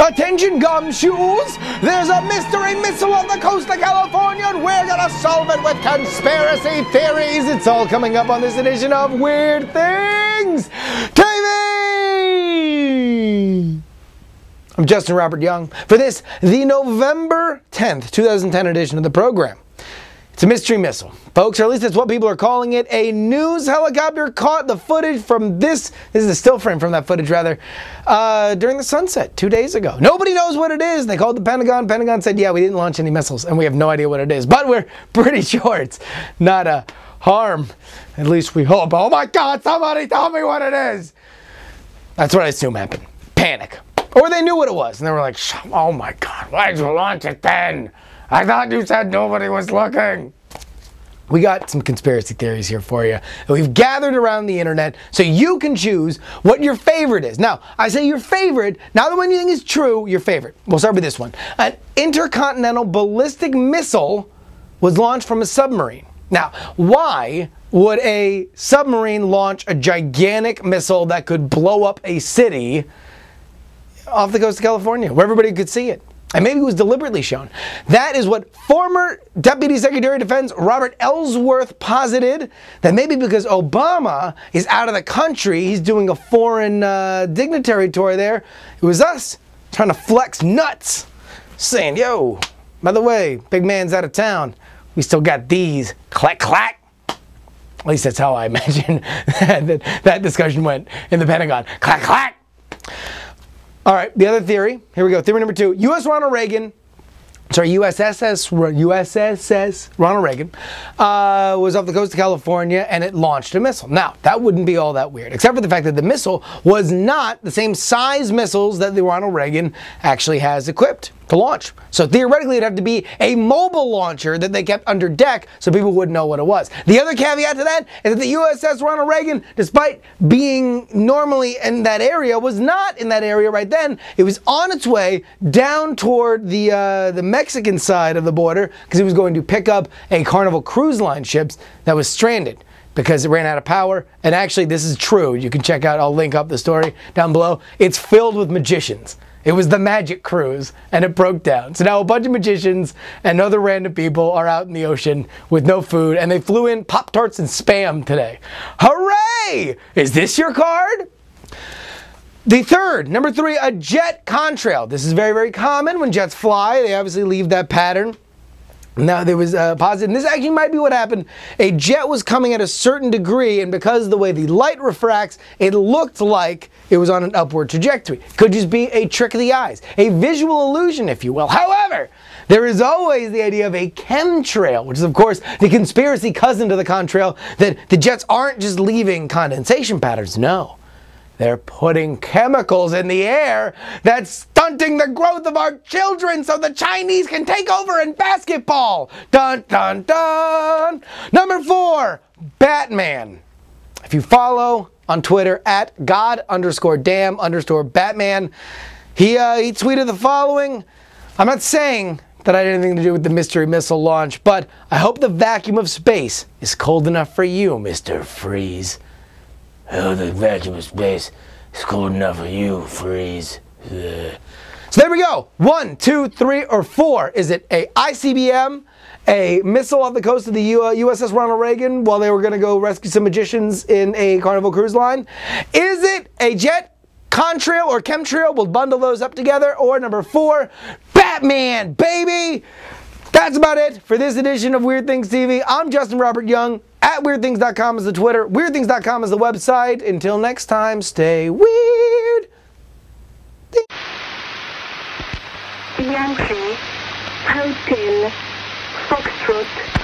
Attention gumshoes! There's a mystery missile on the coast of California and we're gonna solve it with conspiracy theories. It's all coming up on this edition of Weird Things TV! I'm Justin Robert Young for this, the November 10th, 2010 edition of the program. It's a mystery missile, folks, or at least that's what people are calling it. A news helicopter caught the footage from this is a still frame from that footage, rather, during the sunset 2 days ago. Nobody knows what it is. They called the Pentagon. Pentagon said, yeah, we didn't launch any missiles, and we have no idea what it is. But we're pretty sure it's not a harm. At least we hope. Oh my God, somebody tell me what it is. That's what I assume happened. Panic. Or they knew what it was, and they were like, oh my God, why'd you launch it then? I thought you said nobody was looking. We got some conspiracy theories here for you that we've gathered around the internet so you can choose what your favorite is. Now, I say your favorite, not the one you think is true, your favorite. We'll start with this one. An intercontinental ballistic missile was launched from a submarine. Now, why would a submarine launch a gigantic missile that could blow up a city off the coast of California where everybody could see it? And maybe it was deliberately shown. That is what former Deputy Secretary of Defense Robert Ellsworth posited, that maybe because Obama is out of the country, he's doing a foreign dignitary tour there, it was us trying to flex nuts, saying, yo, by the way, big man's out of town, we still got these, clack, clack. At least that's how I imagine that discussion went in the Pentagon, clack, clack. All right, the other theory, here we go, theory number 2. USS Ronald Reagan was off the coast of California and it launched a missile. Now, that wouldn't be all that weird, except for the fact that the missile was not the same size missiles that the Ronald Reagan actually has equipped to launch. So theoretically, it'd have to be a mobile launcher that they kept under deck so people wouldn't know what it was. The other caveat to that is that the USS Ronald Reagan, despite being normally in that area, was not in that area right then. It was on its way down toward the Mexican side of the border because it was going to pick up a Carnival Cruise Line ships that was stranded because it ran out of power. And actually, this is true. You can check out, I'll link up the story down below. It's filled with magicians. It was the magic cruise, and it broke down. So now a bunch of magicians and other random people are out in the ocean with no food, and they flew in Pop-Tarts and Spam today. Hooray! Is this your card? The third, number 3, a jet contrail. This is very, very common when jets fly. They obviously leave that pattern. Now, there was a positive, and this actually might be what happened. A jet was coming at a certain degree, and because of the way the light refracts, it looked like it was on an upward trajectory. Could just be a trick of the eyes, a visual illusion, if you will. However, there is always the idea of a chemtrail, which is, of course, the conspiracy cousin to the contrail, that the jets aren't just leaving condensation patterns. No. They're putting chemicals in the air that's stunting the growth of our children so the Chinese can take over in basketball. Dun, dun, dun. Number 4, Batman. If you follow on Twitter at God_damn_Batman, he tweeted the following. I'm not saying that I had anything to do with the mystery missile launch, but I hope the vacuum of space is cold enough for you, Mr. Freeze. Oh, the vacuum of space is cold enough for you, Freeze. Ugh. So there we go. 1, 2, 3, or 4. Is it a ICBM, a missile off the coast of the USS Ronald Reagan while they were going to go rescue some magicians in a Carnival Cruise Line? Is it a jet contrail or chemtrail? We'll bundle those up together. Or number 4, Batman, baby! That's about it for this edition of Weird Things TV. I'm Justin Robert Young. At WeirdThings.com is the Twitter. WeirdThings.com is the website. Until next time, stay weird. Yankee, Hotel, Foxtrot.